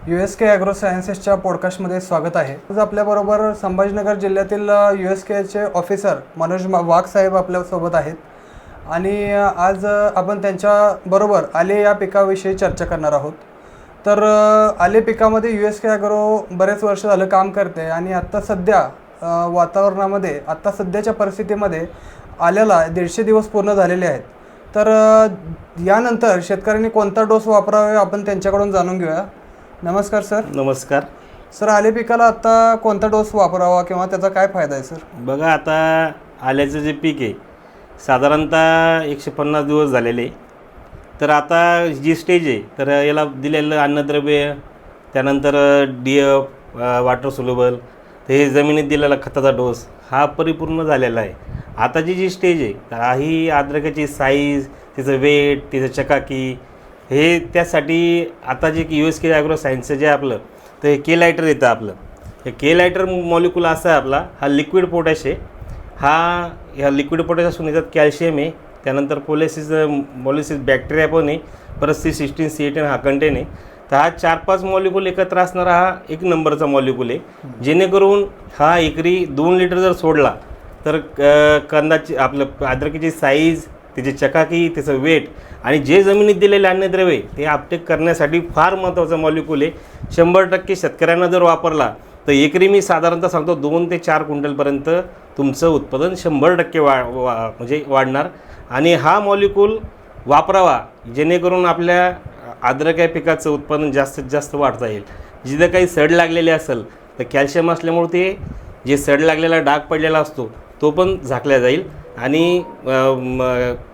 USK agro सायन्सेसच्या पॉडकास्टमध्ये स्वागत आहे. आज आपल्याबरोबर संभाजीनगर जिल्ह्यातील USKचे ऑफिसर मनोज वाघ साहेब आपल्यासोबत आहेत आणि आज आपण त्यांच्याबरोबर आले या पिकाविषयी चर्चा करणार आहोत. तर आले पिकामध्ये USK ॲग्रो बरेच वर्ष झालं काम करते आणि आत्ता सध्या वातावरणामध्ये आत्ता सध्याच्या परिस्थितीमध्ये आल्याला 150 दिवस पूर्ण झालेले आहेत. तर यानंतर शेतकऱ्यांनी कोणता डोस वापरावे आपण त्यांच्याकडून जाणून घेऊया. नमस्कार सर. नमस्कार सर, आले पिकाला आता कोणता डोस वापरावा किंवा त्याचा काय फायदा आहे सर? बघा, आता आल्याचं जे पीक आहे साधारणतः 150 दिवस झालेले. तर आता जी स्टेज आहे तर याला दिलेलं अन्नद्रव्य, त्यानंतर DF वॉटर सोल्युबल, तर हे जमिनीत दिलेला खताचा डोस हा परिपूर्ण झालेला आहे. आताची जी स्टेज आहे तर ही अद्रकाची साईज, तिचं वेट, तिचं चकाकी, हे त्यासाठी आता जे USK ॲग्रो सायन्सचं जे आपलं तर हे केलायटर येतं. आपलं हे केलायटर मॉलिक्यूल असा आहे आपला, हा लिक्विड पोटॅश आहे. ह्या लिक्विड पोटॅश असून याच्यात कॅल्शियम आहे, त्यानंतर मोलिसिस बॅक्टेरिया पण आहे, परत C16 C18 हा कंटेन आहे. तर हा 4-5 मॉलिक्यूल एकत्र असणारा हा एक नंबरचा मॉलिक्यूल आहे. जेणेकरून हा एकरी 2 लिटर जर सोडला तर कंदाची आपलं अद्रकीची साईज, तिची चकाकी, तिचं वेट आणि जे जमिनीत दिलेले अन्नद्रव्य ते अपटेक करण्यासाठी फार महत्त्वाचा मॉलिक्यूल आहे. 100% शेतकऱ्यांना जर वापरला तर एकरी मी साधारणतः सांगतो 2 ते 4 क्विंटलपर्यंत तुमचं उत्पादन 100% म्हणजे वाढणार. आणि हा मॉलिक्यूल वापरावा जेणेकरून आपल्या अद्रक या पिकाचं उत्पादन जास्तीत जास्त वाढता येईल. जिथं काही सड लागलेले असेल तर कॅल्शियम असल्यामुळे ते जे सड लागलेला डाग पडलेला असतो तो पण झाकला जाईल. आणि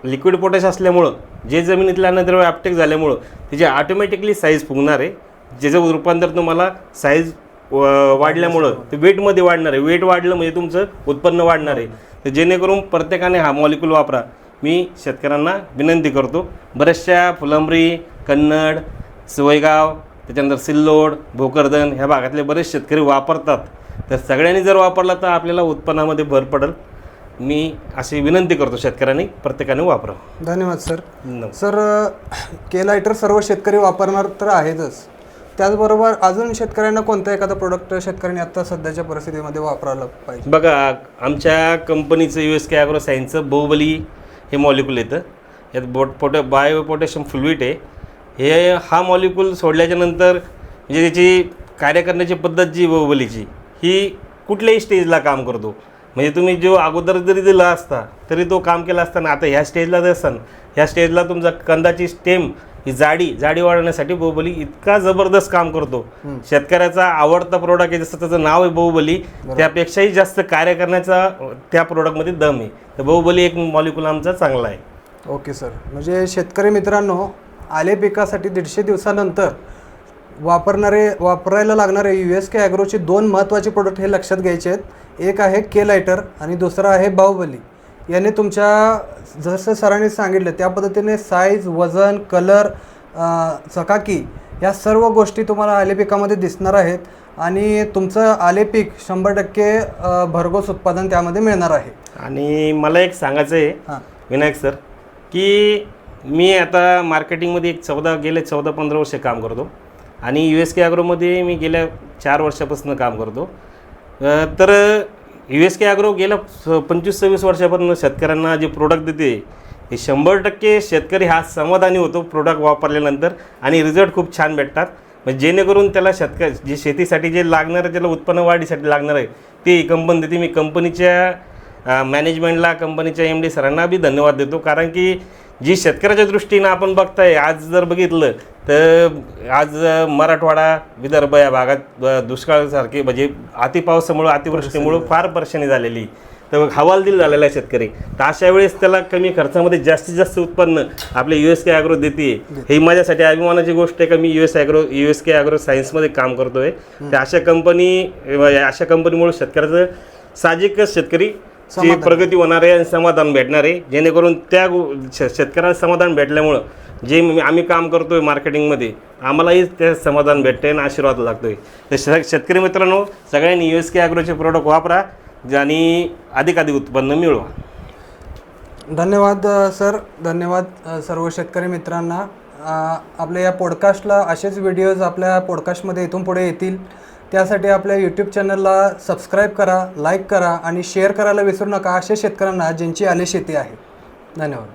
लिक्विड पोटॅश असल्यामुळं जे जमिनीतलं अन्नद्रव्य अपटेक झाल्यामुळं त्याची ऑटोमॅटिकली साईज फुगणार आहे, ज्याचं रूपांतर तुम्हाला साईज वाढल्यामुळं ते वेटमध्ये वाढणार आहे. वेट वाढलं म्हणजे तुमचं उत्पन्न वाढणार आहे. तर जेणेकरून प्रत्येकाने हा मॉलिक्यूल वापरा, मी शेतकऱ्यांना विनंती करतो. बऱ्याचशा फुलंब्री, कन्नड, सवयगाव, त्याच्यानंतर सिल्लोड, भोकरदन ह्या भागातले बरेच शेतकरी वापरतात. तर सगळ्यांनी जर वापरला तर आपल्याला उत्पन्नामध्ये भर पडेल. मी अशी विनंती करतो शेतकऱ्यांनी प्रत्येकाने वापरावं. धन्यवाद सर. सर, केलायटर सर्व शेतकरी वापरणार तर आहेतच, त्याचबरोबर अजून शेतकऱ्यांना कोणतं एखादं प्रोडक्ट शेतकऱ्यांनी आत्ता सध्याच्या परिस्थितीमध्ये वापरायला पाहिजे? बघा, आमच्या कंपनीचं USK ॲग्रो सायन्सचं बाहुबली हे मॉलिक्यूल येतं. यात बायो पोटॅशियम फुलविट आहे. हा मॉलिक्यूल सोडल्याच्यानंतर म्हणजे त्याची कार्य करण्याची पद्धत जी बाहुबलीची ही कुठल्याही स्टेजला काम करतो. म्हणजे तुम्ही जो अगोदर जरी दिला असता तरी तो काम केला असताना आता ह्या स्टेजला जर असाल, ह्या स्टेजला तुमचा कंदाची स्टेम ही जाडी वाढवण्यासाठी बाहुबली इतका जबरदस्त काम करतो. शेतकऱ्याचा आवडता प्रोडक्ट आहे, जसं त्याचं नाव आहे बाहुबली, त्यापेक्षाही जास्त कार्य करण्याचा त्या प्रोडक्टमध्ये दम आहे. तर बाहुबली एक मॉलिक्यूल आमचा चांगला आहे. Okay sir. म्हणजे शेतकरी मित्रांनो, आले पिकासाठी 150 दिवसानंतर वापरायला लागणारे USK ॲग्रोचे 2 महत्त्वाचे प्रोडक्ट हे लक्षात घ्यायचे आहेत. एक आहे केलायटर आणि दुसरा आहे बाहुबली. याने तुमच्या जसं सरांनी सांगितलं त्या पद्धतीने साईज, वजन, कलर, चकाकी या सर्व गोष्टी तुम्हाला आले पिकामध्ये दिसणार आहेत आणि तुमचं आले पीक 100% भरघोस उत्पादन त्यामध्ये मिळणार आहे. आणि मला एक सांगायचं आहे विनायक सर, की मी आता मार्केटिंगमध्ये गेले 14-15 वर्ष काम करतो आणि USK ॲग्रोमध्ये मी गेल्या 4 वर्षापासून काम करतो. तर USK ॲग्रो गेल्या 25-26 वर्षापासून शेतकऱ्यांना जे प्रोडक्ट देते हे 100% शेतकरी हा समाधानी होतो प्रोडक्ट वापरल्यानंतर आणि रिझल्ट खूप छान भेटतात. म्हणजे जेणेकरून त्याला जे शेतीसाठी जे लागणार आहे, त्याला उत्पन्न वाढीसाठी लागणार आहे ते कंपनी देते. मी कंपनीच्या मॅनेजमेंटला, कंपनीच्या MD सरांना बी धन्यवाद देतो. कारण की जी शेतकऱ्याच्या दृष्टीनं आपण बघताय, आज जर बघितलं तर आज मराठवाडा, विदर्भ या भागात दुष्काळासारखे म्हणजे अतिपावसामुळं, अतिवृष्टीमुळं फार परेशानी झालेली. तर हवालदिल झालेला आहे शेतकरी. तर अशा वेळेस त्याला कमी खर्चामध्ये जास्तीत जास्त उत्पन्न आपले USK ॲग्रो देते. ही माझ्यासाठी अभिमानाची गोष्ट आहे का मी USK ॲग्रो सायन्समध्ये काम करतो आहे. तर अशा कंपनीमुळे शेतकऱ्याचं साहजिकच शेतकरी ची प्रगती होणार आहे आणि समाधान भेटणार आहे. जेणेकरून त्या शेतकऱ्याला समाधान भेटल्यामुळं जे आम्ही काम करतो आहे मार्केटिंगमध्ये आम्हालाही ते समाधान भेटते आणि आशीर्वाद लागतो आहे. तर शेतकरी मित्रांनो, सगळ्यांनी USK ॲग्रोचे प्रोडक्ट वापरा आणि अधिकाधिक उत्पन्न मिळवा. धन्यवाद सर. धन्यवाद सर्व शेतकरी मित्रांना. आपल्या या पॉडकास्टला असेच व्हिडिओज आपल्या पॉडकास्टमध्ये इथून पुढे येतील. त्यासाठी आपल्या यूट्यूब चॅनलला सबस्क्राईब करा, लाईक करा आणि शेअर करायला विसरू नका अशा शेतकऱ्यांना ज्यांची आले शेती आहे. धन्यवाद.